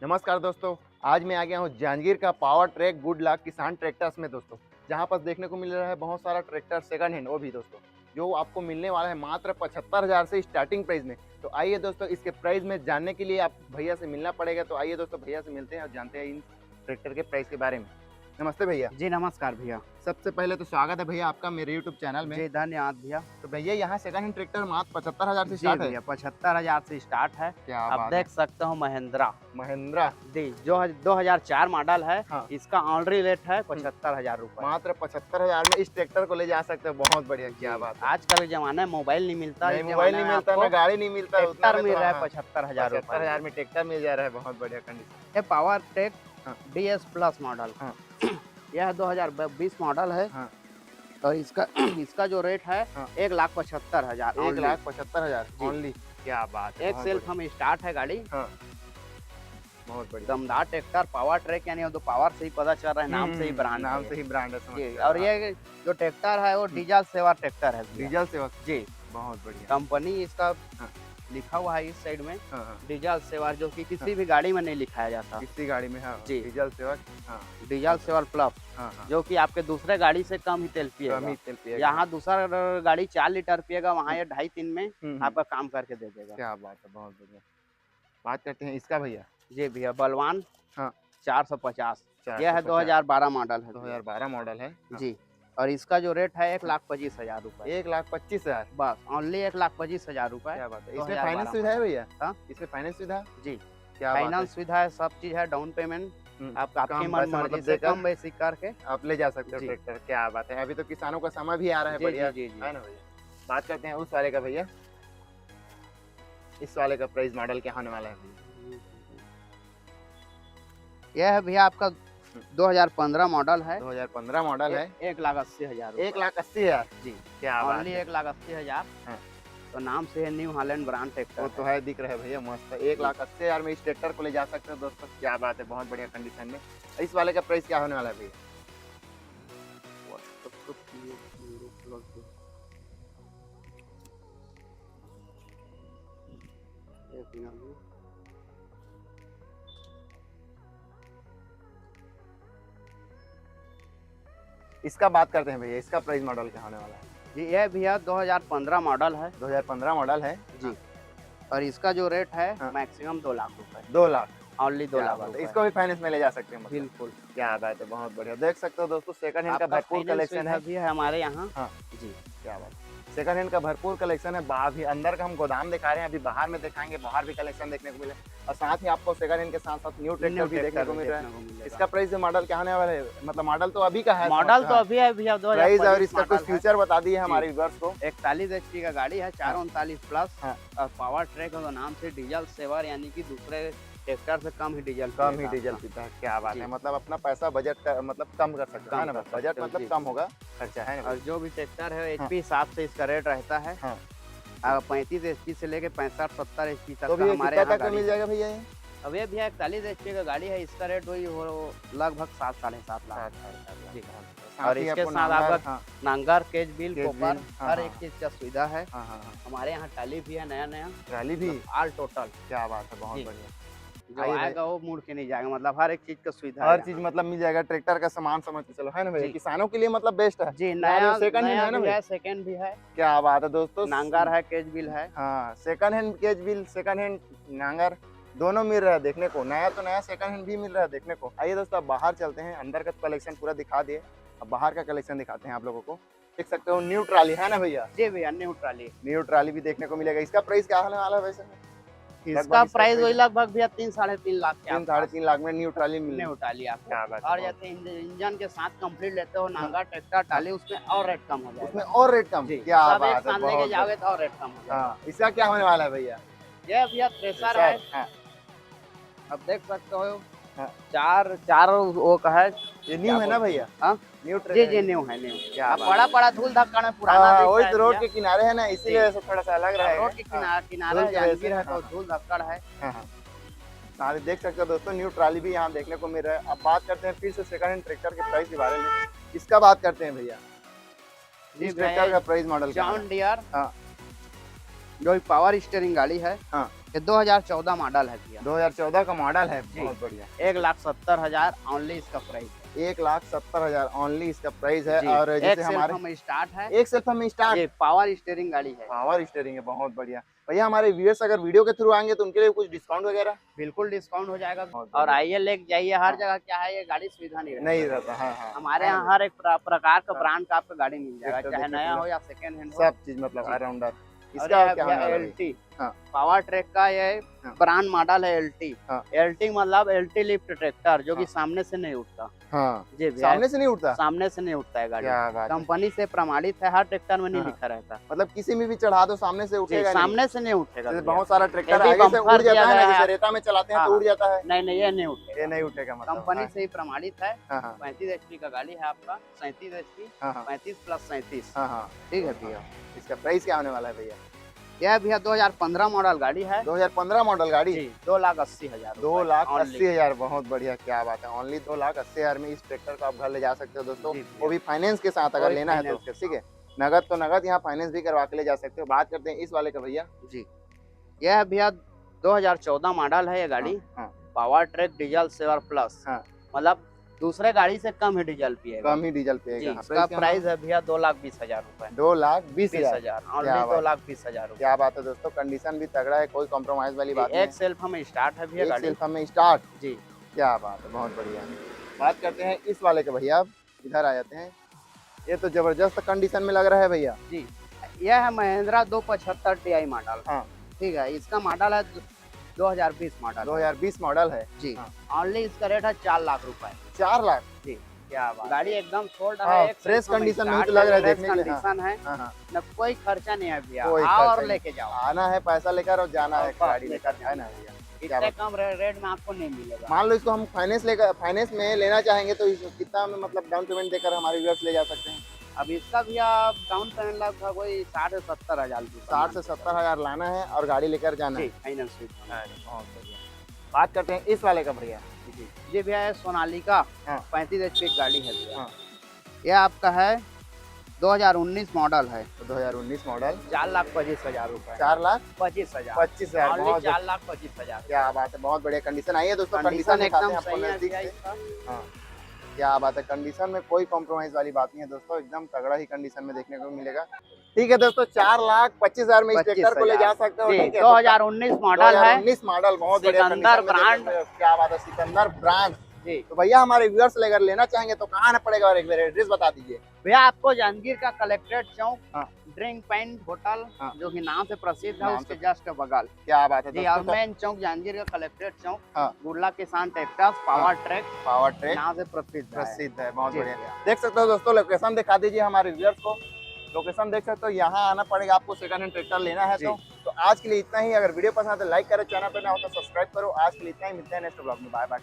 नमस्कार दोस्तों, आज मैं आ गया हूँ जांजगीर का पावर ट्रैक गुड लक किसान ट्रैक्टर्स में दोस्तों, जहाँ पर देखने को मिल रहा है बहुत सारा ट्रैक्टर सेकंड हैंड, वो भी दोस्तों जो आपको मिलने वाला है मात्र 75,000 से स्टार्टिंग प्राइस में। तो आइए दोस्तों, इसके प्राइस में जानने के लिए आप भैया से मिलना पड़ेगा। तो आइए दोस्तों, भैया से मिलते हैं और जानते हैं इन ट्रैक्टर के प्राइस के बारे में। नमस्ते भैया। जी नमस्कार भैया। सबसे पहले तो स्वागत है भैया आपका मेरे यूट्यूब चैनल में। जी धन्यवाद भैया। तो भैया यहाँ सेकंड हैंड ट्रैक्टर मात्र 75,000 से जी स्टार्ट है। भैया 75,000 से स्टार्ट है। क्या आप बात देख सकते हो महिंद्रा महिंद्रा जी जो 2004 मॉडल है। हाँ। इसका ऑनरी रेट है 75,000 रुपये। मात्र 75,000 में इस ट्रैक्टर को ले जा सकते हो। बहुत बढ़िया, क्या बात है। आजकल के जमाने में मोबाइल नहीं मिलता, नहीं इस मोबाइल जमाने नहीं में मिलता, आपको ना गाड़ी नहीं मिलता, ट्रैक्टर मिल रहा है 75,000 रुपये। 75,000 में ट्रैक्टर मिल जा रहा है। बहुत बढ़िया कंडीशन। ये पावर ट्रैक हाँ। DS प्लस मॉडल हाँ। यह 2020 मॉडल है। हाँ। और इसका जो रेट है हाँ। 1,75,000। 1,75,000 जी। ओनली। क्या बात है। एक बहुत सेल्फ बढ़िया। हम स्टार्ट है गाड़ी। हाँ। बहुत बढ़िया। दमदार ट्रैक्टर पावर ट्रैक, यानी वो तो पावर से ही पता चल रहा है, नाम से ही ब्रांड नाम से ही ब्रांड है, समझ जी। गया। और ये जो ट्रैक्टर है वो डीजल सेवा ट्रैक्टर है भैया। डीजल सेवा। जी। बहुत बढ़िया। कंपनी इसका हाँ। लिखा हुआ है इस साइड में हाँ हाँ। डीजल सेवा, जो कि किसी भी गाड़ी में नहीं लिखाया जाता। किसी गाड़ी में। हाँ जी। डीजल सेवा। हाँ डीजल सेवा प्लस, हाँ हाँ। जो कि आपके दूसरे गाड़ी से कम ही तेल कम पिएगा। ही तेल पिएगा। यहाँ दूसरा गाड़ी 4 लीटर पिएगा, वहाँ ये 2.5-3 में हम्म। आपका काम करके दे देगा। क्या बात है। बहुत बढ़िया। बात करते हैं इसका भैया। जी भैया बलवान। हाँ। 450। यह है 450। 2012 मॉडल है भैया। 2012 मॉडल है। हाँ। जी। और इसका जो रेट है 1,25,000 रुपये। 1,25,000। बस ओनली 1,25,000 रुपये। क्या बात है। इसमें 2012 फाइनेंस सुविधा है भैया? हाँ? इसमें फाइनेंस सुविधा? जी। क्या बात है। फाइनेंस सुविधा है, सब चीज है, डाउन पेमेंट आप आपकी कम मन पैसा मर्जी मतलब से देकर कम बेसिक करके आप ले जा सकते हो जी। ट्रैक्टर। क्या बात है। अभी तो किसानों का समय भी आ रहा है। जी, बढ़िया जी, जी, जी। है ना भैया। बात करते हैं उस वाले का भैया। इस वाले का प्राइस मॉडल क्या होने वाला है भैया? यह है भैया आपका 2015 मॉडल है। 2015 मॉडल है। 1,80,000 1,80,000। जी। क्या बात ओनली है। 1,80,000। हाँ। तो नाम से है न्यू हॉलैंड ब्रांड ट्रैक्टर वो तो है, दिख रहा है भैया मस्त है। 1,80,000 में इस ट्रैक्टर को ले जा सकते हो दोस्तों। क्या बात है। बहुत बढ़िया कंडीशन में। इस वाले का प्राइस क्या होने वाला है भैया? इसका बात करते हैं भैया। इसका प्राइस मॉडल क्या होने वाला है? जी। यह भैया 2015 मॉडल है। 2015 मॉडल है जी। और इसका जो रेट है हाँ। मैक्सिमम 2 लाख रुपए। 2 लाख। ओनली 2 क्या लाख बात है। रुपए। इसको भी फाइनेंस में ले जा सकते हैं मतलब? बिल्कुल। क्या बात है। बहुत बढ़िया। देख सकते हो दोस्तों, सेकंड हैंड का आपका भरपूर फाइनेंस कलेक्शन सुविधा है। भी है हमारे यहाँ। हाँ। जी। क्या बात है। सेकंड हैंड का भरपूर कलेक्शन है। अभी अंदर का हम गोदाम दिखा रहे हैं, अभी बाहर में दिखाएंगे, बाहर भी कलेक्शन देखने को मिले। और साथ ही आपको सेकंड हैंड के साथ साथ न्यू ट्रैक्टर भी देखने को मिल रहा है। इसका प्राइस मॉडल क्या होने वाला है? मतलब मॉडल तो अभी का है। मॉडल तो अभी है भैया प्राइस 2025 और इसका कुछ फ्यूचर बता दिए हमारे व्यूअर्स को। 41 HP का गाड़ी है, 439 प्लस। हाँ। और पावर ट्रैक का नाम से डीजल सेवर, यानी कि दूसरे ट्रैक्टर से कम ही डीजल कम ही पिएगा डीजल आपका। पीता है। क्या बात जी। है। मतलब अपना पैसा बजट का मतलब कम कर सकते हैं ना। कर सकते बजट हो, मतलब जी। कम होगा खर्चा, है ना। और जो भी ट्रैक्टर है हाँ। HP हिसाब से इसका रेट रहता है। हाँ। 35 HP से लेके 65-70 HP तक तो का भी हमारे कितना यहाँ तक का मिल गाड़ी। जाएगा भैया ये? अब ये भैया 41 HP का गाड़ी है, इसका रेट वही हो लगभग 7-7.5 लाख। जी। और इसके साथ आपका नांगर, केज बिल, केज कोपर, बिल, हाँ, हर हाँ, एक चीज का सुविधा है। हाँ हाँ हाँ। हमारे यहाँ टाली भी है नया ट्राली भी। All total. क्या बात है। बहुत जी। बढ़िया। जो आइए भाई। आएगा वो मुड़ के नहीं जाएगा, मतलब हर एक चीज का सुविधा है हर यहाँ। चीज मतलब मिल जाएगा। ट्रैक्टर का सामान समझ के चलो, है ना भैया। जी। किसानों के लिए मतलब बेस्ट है। जी। नया सेकंड हैंड नया है ना भी भैया? है, सेकंड भी है। क्या बात है दोस्तों। नांगर है, केज बिल है। हाँ, second hand cage wheel, second hand नांगर दोनों मिल रहा है देखने को। नया तो नया, सेकंड हैंड भी मिल रहा है देखने को। आइए दोस्तों, अब बाहर चलते हैं। अंदर का कलेक्शन पूरा दिखा दिए, अब बाहर का कलेक्शन दिखाते हैं आप लोगों को। देख सकते हो न्यू ट्राली, है ना भैया? जी भैया न्यू ट्राली। न्यू ट्राली भी देखने को मिलेगा। इसका प्राइस क्या होने वाला है वैसे? इसका प्राइस वही लगभग भैया 3-3.5 लाख के 3-3.5 लाख में न्यू ट्राली मिल न्यू ट्राली आपको। क्या बात है। और जैसे इंजन के साथ कंप्लीट लेते हो नांगा ट्रैक्टर टाली, उसमें और रेट कम हो उसमें जाएगा। और रेट कम। जी। क्या सब एक बात है। साथ लेके जाओगे तो और रेट कम हो जाएगा। हाँ, इसका क्या होने वाला है भैया? ये भैया थ्रेसर है। हाँ। अब देख सकते हो हाँ। चार वो का है। ये न्यू है ना भैया? हाँ? न्यू जी जी न्यू है न्यू। क्या अब बात बड़ा है। बड़ा धूल धक्कड़ में पुराना हाँ, दिख वही रहा है तो रोड भैया। के किनारे है ना, इसीलिए ऐसा थोड़ा सा अलग रहा है। रोड के किनारे धूल की वजह से, जांजगीर है तो हाँ। धूल धक्कड़ है। हाँ हाँ। हाँ, देख सकते हो दोस्तों, न्यू ट्राली भी यहाँ देखने को मिल रहा है। अब बात करते हैं फिर से सेकंड हैंड ट्रैक्टर के प्राइस के बारे में। इसका बात करते हैं भैया। जी इस भैया, ट्रैक्टर का प्राइस मॉडल क्या है? जॉन डियर हाँ। जो पावर स्टीयरिंग गाड़ी है। हाँ। ये 2014 मॉडल है भैया। 2014 का मॉडल है, जी। बहुत बढ़िया। 1,70,000 ओनली इसका प्राइस है। 1,70,000 ओनली इसका प्राइस है। जी, और एक जैसे सेल्फ हमारे में स्टार्ट है। एक सेल्फ में स्टार्ट, ये पावर स्टीयरिंग गाड़ी है। पावर स्टीयरिंग है, बहुत बढ़िया। भैया हमारे व्यूअर्स अगर वीडियो के थ्रू आएंगे तो उनके लिए कुछ डिस्काउंट वगैरह? बिल्कुल डिस्काउंट हो जाएगा। बहुत और बढ़िया। आइए लेके जाइए, हर हाँ। जगह क्या है, ये गाड़ी सुविधा नहीं नहीं रहती। रहता, हाँ हाँ। हमारे है यहाँ ना? हर एक प्रकार का हाँ। ब्रांड का आपको गाड़ी मिल जाएगा, ट्रैक्टर चाहे देखने नया को हो या सेकेंड हैंड हो। सब चीज मतलब जी। ऑलराउंडर। और इसका ये क्या भैया होने वाला है? LT हाँ। पावर ट्रैक का ये हाँ। ब्रांड मॉडल है LT। हाँ। LT मतलब LT लिफ्ट ट्रैक्टर, जो कि हाँ। सामने से नहीं उठता। हाँ, जी भैया, सामने से नहीं उठता? सामने से नहीं उठता है गाड़ी। क्या बात है। कंपनी से प्रमाणित है, हर ट्रैक्टर में नहीं हाँ। लिखा रहता। मतलब किसी में भी चढ़ा दो सामने से जी, उठेगा नहीं? सामने से नहीं उठेगा जैसे भैया। बहुत सारा ट्रैक्टर हेवी आगे से बम्पर उड़ जाता दिया है ना, गया जैसे है। रेता में चलाते हैं तो हाँ। उड़ जाता है। नहीं नहीं, ये नहीं ये उठेगा। नहीं उठेगा मतलब। कंपनी हाँ। से ही प्रमाणित है। हाँ हाँ 35 HP का गाड़ी है आपका, 37 HP, हाँ हाँ 35 प्लस 37। हाँ हाँ। ठीक है भैया। इसका प्राइस क्या होने वाला है भैया? यह भैया 2015 मॉडल गाड़ी है। 2015 मॉडल गाड़ी? जी, 2,80,000। 2,80,000, बहुत बढ़िया, क्या बात है। ओनली 2,80,000 में इस ट्रैक्टर को आप घर ले जा सकते हो दोस्तों। जी, वो भी फाइनेंस के साथ अगर कोई लेना है तो, फाइनेंस के ठीक है। नगद तो नगद, यहाँ फाइनेंस भी करवा के ले जा सकते हो। बात करते हैं इस वाले का भैया। जी, यह भैया 2014 मॉडल है ये गाड़ी। हाँ। Power track diesel saver plus. हाँ। मतलब दूसरे गाड़ी से कम ही डीजल पिएगा। कम ही डीजल जी, पिएगा। इसका प्राइस है भैया 2,20,000 रुपए। 2,20,000। 20,000 क्या ओनली, बात। 2,20,000 रुपए। क्या बात है दोस्तों, कंडीशन भी तगड़ा है, कोई कॉम्प्रोमाइज वाली बात नहीं एक सेल्फ में स्टार्ट है भैया है। एक गाड़ी। सेल्फ में स्टार्ट, जी, क्या बात है, बहुत बढ़िया। बात करते हैं इस वाले के भैया, इधर आ जाते हैं। ये तो जबरदस्त कंडीशन में लग रहा है भैया। जी, यह है महिंद्रा 275 Ti मॉडल। हाँ। ठीक है, इसका मॉडल है 2020 मॉडल। 2020 मॉडल है जी, हाँ। ओनली इसका रेट है 4 लाख रुपए। 4 लाख? जी, क्या बात। गाड़ी एकदम सोल्ड हाँ, है, एक फ्रेश सेल्फ में कंडीशन में स्टार्ट तो लग रहा है फ्रेश देखने के लिए। हाँ। कंडीशन है, हाँ हाँ। न कोई खर्चा नहीं है भैया। कोई आओ खर्चा और नहीं। लेके जाओ। आना है, पैसा लेकर और जाना है हाँ, गाड़ी लेकर लेकर, है ना भैया? क्या इतने बात। कम रेट में आपको नहीं मिलेगा। मान लो इसको हम फाइनेंस में लेना चाहेंगे तो कितना में मतलब डाउन पेमेंट देकर हमारे व्यूअर्स ले जा सकते हैं? अब इसका भैया डाउन पेमेंट लगभग वही 60 से 70 हजार। 60 से 70,000 लाना है और गाड़ी लेकर जाना है। जी, फाइनेंस सुविधा। बहुत बढ़िया। बात करते हैं इस वाले का भैया। जी, ये भैया है सोनालिका। हाँ। 35 HP की गाड़ी है भैया। हाँ। यह आपका है 2019 मॉडल है। तो 2019 मॉडल, 4,25,000 रुपए। 4,25,000। 25,000 बहुत 4,25,000। क्या बात है, बहुत बढ़िया कंडीशन आई है दोस्तों। कंडीशन कंडीशन एकदम एकदम आपको सही है नजदीक भैया से। इसका। हाँ, क्या बात है, कंडीशन में कोई कॉम्प्रोमाइज वाली बात नहीं है दोस्तों, एकदम तगड़ा ही कंडीशन में देखने को मिलेगा। ठीक है दोस्तों, 4,25,000 में इस ट्रैक्टर को ले जा सकते हो। जी, ठीक है, 2019 मॉडल है। 2019 मॉडल, बहुत बढ़िया सिकंदर कंडीशन में ब्रांड। देखने को। क्या बात है, सिकंदर ब्रांड। जी, तो भैया हमारे व्यूअर्स अगर लेना चाहेंगे तो कहाँ आना पड़ेगा और एक बार एड्रेस बता दीजिए। भैया आपको जांजगीर का कलेक्ट्रेट चौक, हाँ। ड्रिंक पॉइंट होटल, हाँ। जो कि नाम से प्रसिद्ध है, नाम उसके से- जस्ट बगल। क्या बात है जी, और दोस्तों, मेन चौक जांजगीर का कलेक्ट्रेट चौक, हाँ। गुड़ला किसान tractors power track power track नाम से प्रसिद्ध है। प्रसिद्ध है, बहुत जी, बढ़िया। भैया। देख सकते हो दोस्तों, लोकेशन दिखा दीजिए हमारे व्यूअर्स को। लोकेशन देख सकते हो, यहाँ आना पड़ेगा आपको सेकंड हैंड ट्रैक्टर लेना है तो आज के लिए इतना ही। अगर वीडियो पसंद है तो लाइक करो, चैनल पर ना हो तो सब्सक्राइब करो। आज के लिए इतना ही, मिलते हैं नेक्स्ट ब्लॉग में। Bye bye.